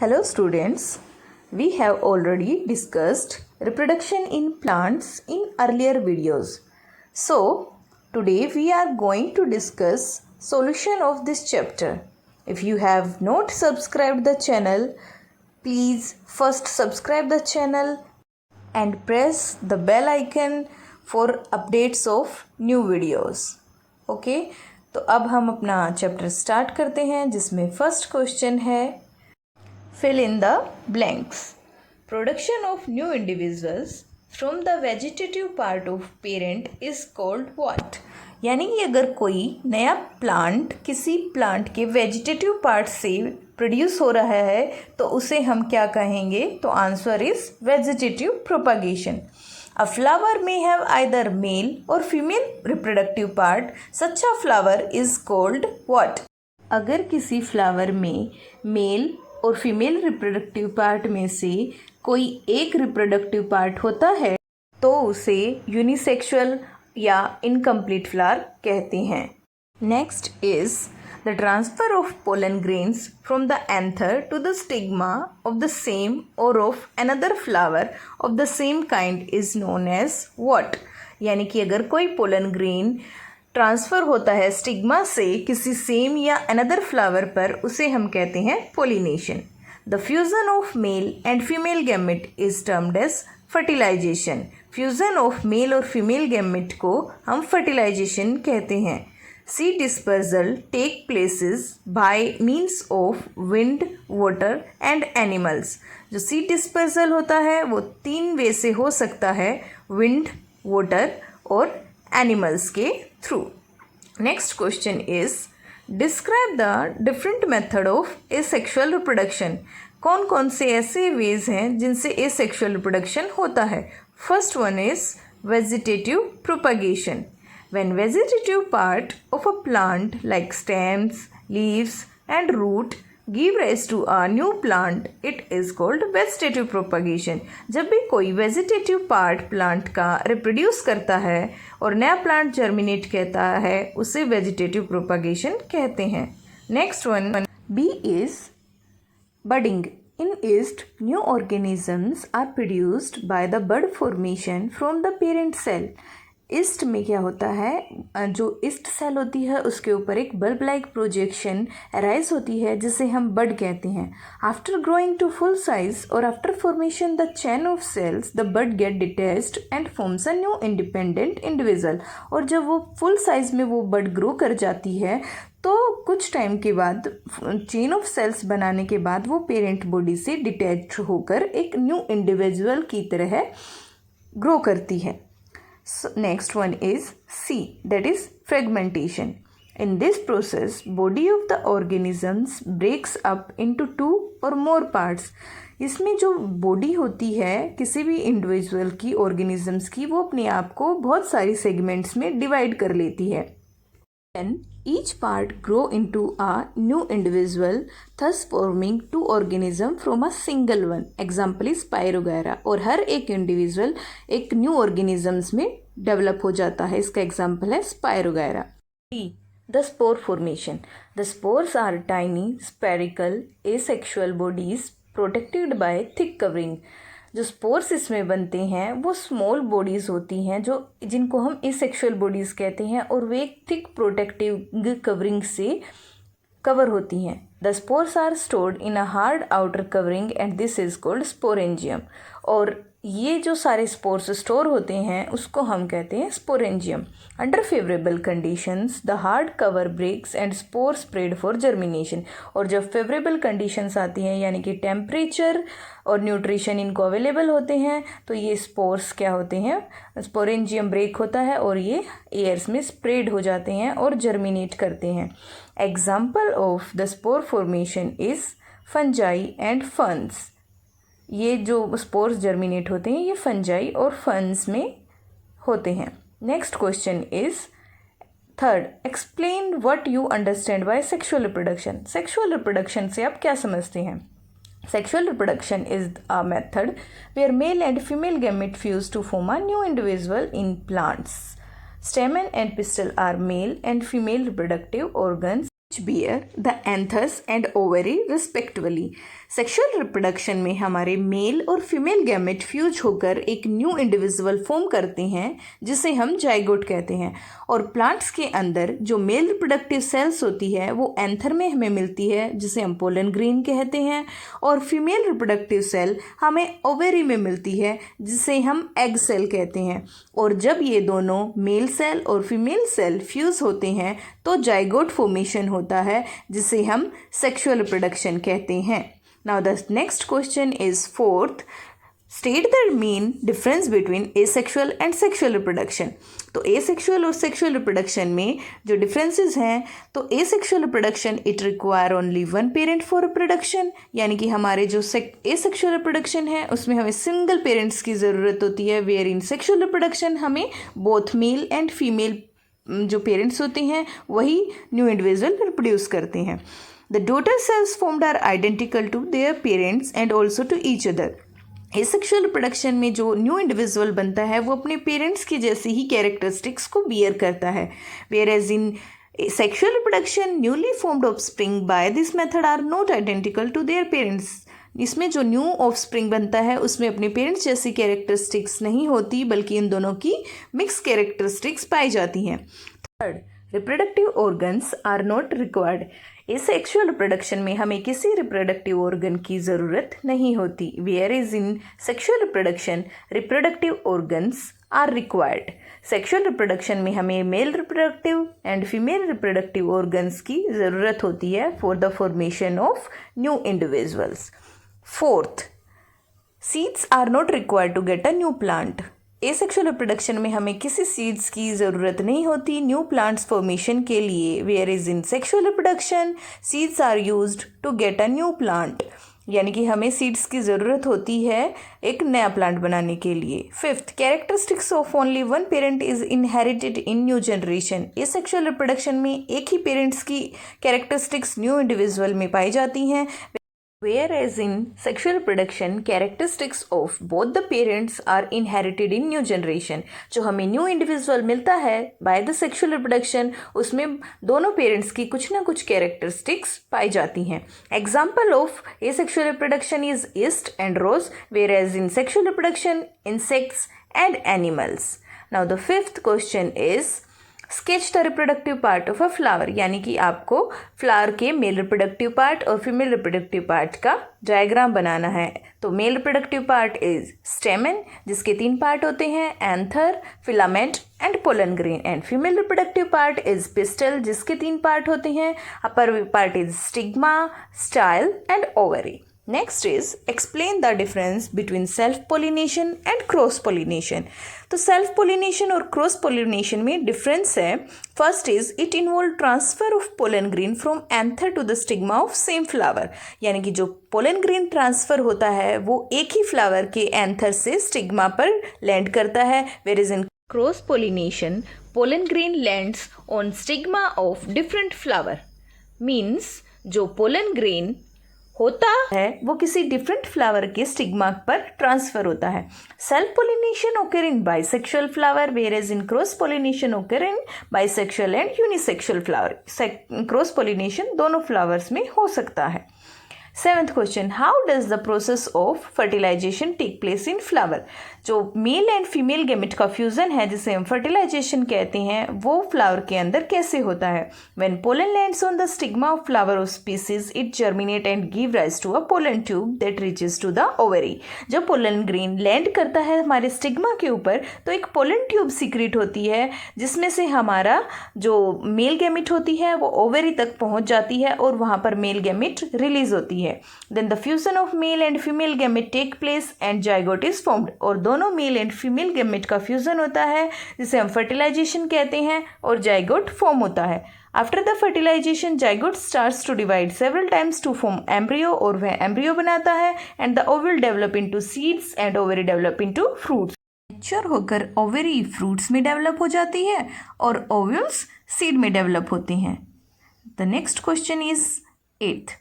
Hello students, we have already discussed reproduction in plants in earlier videos. So today we are going to discuss solution of this chapter. If you have not subscribed the channel, please first subscribe the channel and press the bell icon for updates of new videos. Okay, तो अब हम अपना chapter start करते हैं जिसमें first question है fill in the blanks. Production of new individuals from the vegetative part of parent is called what? यानी कि अगर कोई नया प्लांट किसी प्लांट के वेजिटेटिव पार्ट से प्रोड्यूस हो रहा है तो उसे हम क्या कहेंगे? तो answer is vegetative propagation. A flower may have either male or female reproductive part. Such a flower is called what? अगर किसी फ्लावर में मेल और फीमेल रिप्रोडक्टिव पार्ट में से कोई एक रिप्रोडक्टिव पार्ट होता है तो उसे यूनिसेक्सुअल या इनकम्प्लीट फ्लावर कहते हैं. Next is the transfer of pollen grains from the anther to the stigma of the same और of another flower of the same kind is known as what. यानी कि अगर कोई पोलन ग्रेन ट्रांसफ़र होता है stigma से किसी same या अनदर फ्लावर पर उसे हम कहते हैं pollination. The fusion of male and female gamete is termed as fertilisation. Fusion of male और फीमेल गैमेट को हम फर्टिलाइजेशन कहते हैं. Seed dispersal take places by means of wind, water and animals. जो सीड डिस्पर्सल होता है वो 3 way से हो सकता है, विंड, वाटर और एनिमल्स के through. Next question is describe the different method of asexual reproduction. कौन कौन से ऐसे वेज हैं जिनसे एसेक्सुअल रिप्रोडक्शन होता है? First one is vegetative propagation. When vegetative part of a plant like stems, leaves and root give rise to a new plant, it is called vegetative propagation. जब भी कोई वेजिटेटिव पार्ट प्लांट का reproduce करता है और नया plant germinate कहता है उसे वेजिटेटिव प्रोपागेशन कहते हैं. Next one B is budding. In yeast, new organisms are produced by the bud formation from the parent cell. East में क्या होता है, जो ईस्ट सेल होती है उसके ऊपर एक बल्ब लाइक प्रोजेक्शन अराइज होती है जिसे हम बड कहते हैं. After growing to full size और after formation the chain of cells the bud get detached and forms a new independent individual. और जब वो फुल साइज में वो बड ग्रो कर जाती है तो कुछ टाइम के बाद चेन ऑफ सेल्स बनाने के बाद वो पेरेंट बॉडी से डिटैच होकर एक न्यू इंडिविजुअल की तरह ग्रो करती है. So, next one is C, that is fragmentation. In this process, body of the organisms breaks up into 2 or more parts. इसमें जो बॉडी होती है किसी भी इंडिविजुअल की, ऑर्गेनिजम्स की, वो अपने आप को बहुत सारी सेगमेंट्स में डिवाइड कर लेती है. Then each part grow into a new individual, thus forming 2 organism from a single one. Example is Spirogyra. और हर एक इंडिविजुअल एक न्यू ऑर्गेनिजम्स में डेवलप हो जाता है. इसका एग्जाम्पल है Spirogyra. D. The spore formation. The spores are tiny, spherical, asexual bodies protected by thick covering. जो स्पोर्स इसमें बनते हैं वो स्मॉल बॉडीज़ होती हैं जो जिनको हम एसेक्सुअल बॉडीज़ कहते हैं और वे एक थिक प्रोटेक्टिव कवरिंग से कवर होती हैं. The spores are stored in a hard outer covering and this is called sporangium. और ये जो सारे स्पोर्स स्टोर होते हैं उसको हम कहते हैं sporangium. Under favourable conditions the hard cover breaks and spore spread for germination. और जब फेवरेबल कंडीशंस आती हैं यानी कि टेम्परेचर और न्यूट्रिशन इनको अवेलेबल होते हैं तो ये स्पोर्स क्या होते हैं, स्पोरेंजियम ब्रेक होता है और ये एयर्स में स्प्रेड हो जाते हैं और जर्मिनेट करते हैं. Example of the spore formation is fungi and ferns. ये जो स्पोर्स जर्मिनेट होते हैं ये फंजाई और फर्न्स में होते हैं. Next question is third, explain what you understand by sexual reproduction. Sexual reproduction से आप क्या समझते हैं? Sexual reproduction is a method where male and female gamete fuse to form a new individual in plants. Stamen and pistil are male and female reproductive organs. bear the anthers and ovary respectively. Sexual reproduction में हमारे mail और female gamete fuse होकर एक new individual form करते हैं जिसे हम zygote कहते हैं। और प्लांट्स के अंदर जो मेल रिप्रोडक्टिव सेल्स होती है वो एंथर में हमें मिलती है जिसे हम पोलन ग्रेन कहते हैं, और फीमेल रिप्रोडक्टिव सेल हमें ओवेरी में मिलती है जिसे हम एग सेल कहते हैं। और जब ये दोनों मेल सेल और फीमेल सेल फ्यूज होते हैं तो जाइगोट फॉर्मेशन होता है जिसे हम सेक्सुअल रिप्रोडक्शन कहते हैं। Now the next question is fourth. State the main difference between asexual and sexual reproduction. तो asexual और sexual reproduction में जो differences हैं, तो asexual reproduction it require only one parent for reproduction, यानी कि हमारे जो asexual reproduction है उसमें हमें single parents की ज़रूरत होती है, where in sexual reproduction हमें both male and female जो पेरेंट्स होते हैं वही न्यू इंडिविजुअल रिप्रोड्यूस करते हैं। The daughter cells formed are identical to their parents and also to each other. Asexual reproduction में जो न्यू इंडिविजुअल बनता है वो अपने पेरेंट्स की जैसी ही कैरेक्टरिस्टिक्स को बियर करता है, whereas in sexual reproduction newly formed offspring by this method are not identical to their parents. इसमें जो न्यू ऑफस्प्रिंग बनता है उसमें अपने पेरेंट्स जैसी कैरेक्टरिस्टिक्स नहीं होती बल्कि इन दोनों की मिक्स कैरेक्टरिस्टिक्स पाई जाती हैं। Third, reproductive organs are not required. Asexual reproduction में हमें किसी रिप्रोडक्टिव ऑर्गन की ज़रूरत नहीं होती, where is in sexual reproduction reproductive organs are required. Sexual reproduction में हमें male reproductive and female reproductive organs की ज़रूरत होती है for the formation of new individuals. Fourth, seeds are not required to get a new plant. Asexual reproduction में हमें किसी seeds की ज़रूरत नहीं होती न्यू प्लांट्स फॉर्मेशन के लिए, where is in sexual reproduction seeds are used to get a new plant, यानी कि हमें सीड्स की ज़रूरत होती है एक नया प्लांट बनाने के लिए। Fifth, characteristics of only one parent is inherited in new generation. Asexual reproduction में एक ही पेरेंट्स की कैरेक्टरिस्टिक्स न्यू इंडिविजुअल में पाई जाती हैं, whereas in sexual reproduction characteristics of both the parents are inherited in new generation। जो हमें new individual मिलता है by the sexual reproduction उसमें दोनों पेरेंट्स की कुछ ना कुछ कैरेक्टरिस्टिक्स पाई जाती हैं। Example of asexual reproduction is yeast and rose, whereas in sexual reproduction insects and animals। Now the fifth question is sketch the reproductive part of a flower, यानी कि आपको फ्लावर के मेल रिप्रोडक्टिव पार्ट और female reproductive part का diagram बनाना है। तो male reproductive part is स्टेमन जिसके 3 part होते हैं, anther, filament and pollen grain, and female reproductive part is pistol जिसके 3 पार्ट होते हैं, upper part is stigma, style and ovary. Next is explain the difference between self pollination and cross pollination. तो self pollination और cross pollination में difference है। First is it involve transfer of pollen grain from anther to the stigma of same flower, यानी कि जो pollen grain transfer होता है वो एक ही फ्लावर के एंथर से स्टिग्मा पर लैंड करता है, where is in cross pollination pollen grain lands on stigma of different flower. Means जो पोलन ग्रेन होता है वो किसी डिफरेंट फ्लावर के स्टिग्मा पर ट्रांसफर होता है। Self pollination occur in bisexual flower, whereas in cross pollination occur in bisexual and unisexual flower. Cross pollination दोनों फ्लावर्स में हो सकता है। Seventh question, how does the process of fertilisation take place in flower. जो male and female gamete का fusion है जिसे हम फर्टिलाइजेशन कहते हैं वो फ्लावर के अंदर कैसे होता है। When pollen lands on the stigma of flower of species it germinate and give rise to a pollen tube that reaches to the ovary. जब पोलन ग्रेन लैंड करता है हमारे स्टिग्मा के ऊपर तो एक पोलन ट्यूब सीक्रेट होती है जिसमें से हमारा जो मेल गैमेट होती है वो ओवरी तक पहुंच जाती है और वहाँ पर मेल गैमेट रिलीज होती है। Then the fusion of male and female gamete take place and zygote is formed। और दोनों मेल एंड फीमेल गैमेट का फ्यूजन होता है जिसे हम फर्टिलाइजेशन कहते हैं और जाइगोट फॉर्म होता है। After the fertilisation zygote starts to divide several times to form embryo, और वह एम्ब्रियो बनाता है and the ovule develop into seeds and ovary develop into fruits. Mature होकर ओवरी फ्रूट्स में डेवलप हो जाती है और ओव्यूल्स सीड में डेवलप होते हैं। The next question is 8th,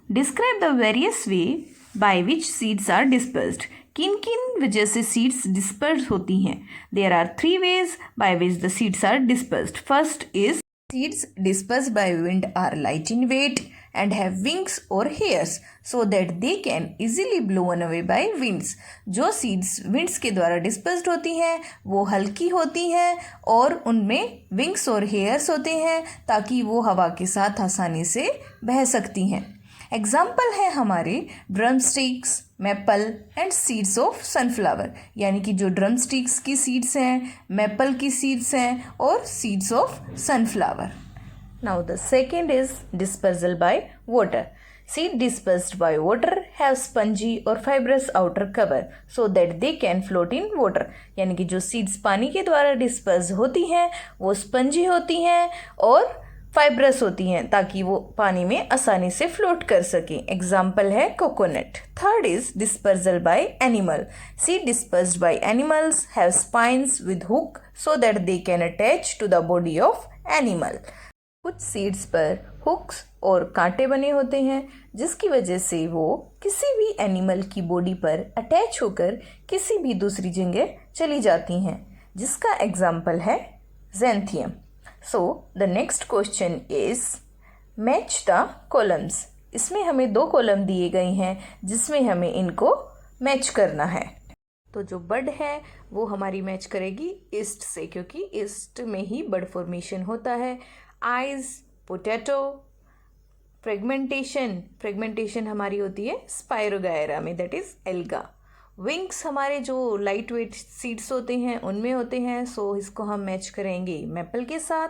describe the various way by which seeds are dispersed. किन किन वजह से सीड्स डिस्पर्स होती हैं। There are 3 ways by which the seeds are dispersed. First is Seeds dispersed by wind are light in weight and have wings or hairs so that they can easily blown away by winds. जो seeds winds के द्वारा dispersed होती हैं वो हल्की होती हैं और उनमें wings और hairs होते हैं ताकि वो हवा के साथ आसानी से बह सकती हैं. एग्जाम्पल है हमारे drum sticks, maple and seeds of sunflower, यानी कि जो ड्रम स्टिक्स की सीड्स हैं, मैपल की सीड्स हैं और seeds of sunflower. Now the second is dispersal by water. Seed dispersed by water have spongy or fibrous outer cover so that they can float in water. यानी कि जो seeds पानी के द्वारा डिस्पर्स होती हैं वो स्पंजी होती हैं और फाइब्रस होती हैं ताकि वो पानी में आसानी से फ्लोट कर सकें. एग्जाम्पल है coconut. Third is dispersal by animal. Seed dispersed by animals have spines with hook so that they can attach to the body of animal. कुछ सीड्स पर हुक्स और कांटे बने होते हैं जिसकी वजह से वो किसी भी एनिमल की बॉडी पर अटैच होकर किसी भी दूसरी जगह चली जाती हैं, जिसका एग्जाम्पल है ज़ैंथियम. So the next question is match the columns. इसमें हमें 2 कॉलम दिए गए हैं जिसमें हमें इनको मैच करना है. तो जो बड है वो हमारी मैच करेगी ईस्ट से, क्योंकि ईस्ट में ही बड फॉर्मेशन होता है. Eyes, potato. फ्रेगमेंटेशन हमारी होती है स्पाइरोगायरा में, दैट इज एल्गा. विंग्स हमारे जो लाइट वेट सीड्स होते हैं उनमें होते हैं, सो इसको हम मैच करेंगे मैपल के साथ.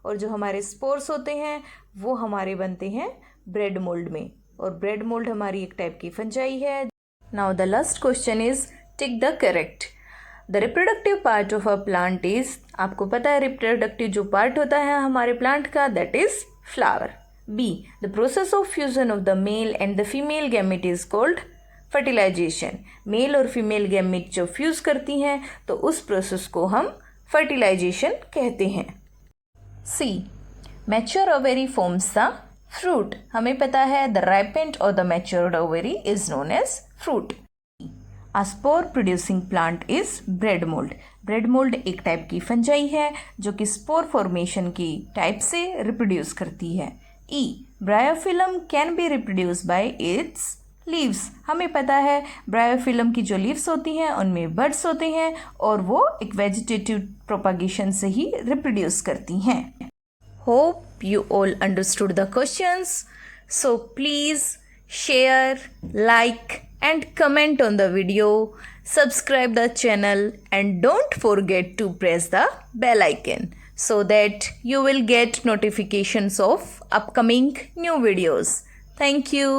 और जो हमारे स्पोर्स होते हैं वो हमारे बनते हैं ब्रेड मोल्ड में, और ब्रेड मोल्ड हमारी एक टाइप की फंजाई है. Now the last question is tick the correct. The reproductive part of a plant is, आपको पता है रिप्रोडक्टिव जो पार्ट होता है हमारे प्लांट का, that is flower. B, the process of fusion of the male and the female gamete is called fertilisation. Male और female gamete जो फ्यूज करती हैं तो उस प्रोसेस को हम फर्टिलाइजेशन कहते हैं. See, mature ovary forms the fruit. हमें पता है द राइपेंड और the matured ovary is known as fruit. A spore producing plant is bread mould. Bread mould एक टाइप की फंजाई है जो कि स्पोर फॉर्मेशन की टाइप से रिप्रोड्यूस करती है. E, bryophyllum can be reproduce by its leaves. हमें पता है ब्रायोफिलम की जो लीव्स होती हैं उनमें बड्स होते हैं और वो एक वेजिटेटिव प्रोपागेशन से ही रिप्रोड्यूस करती हैं. Hope you all understood the questions. So please share, like and comment on the video, subscribe the channel and don't forget to press the bell icon so that you will get notifications of upcoming new videos. Thank you.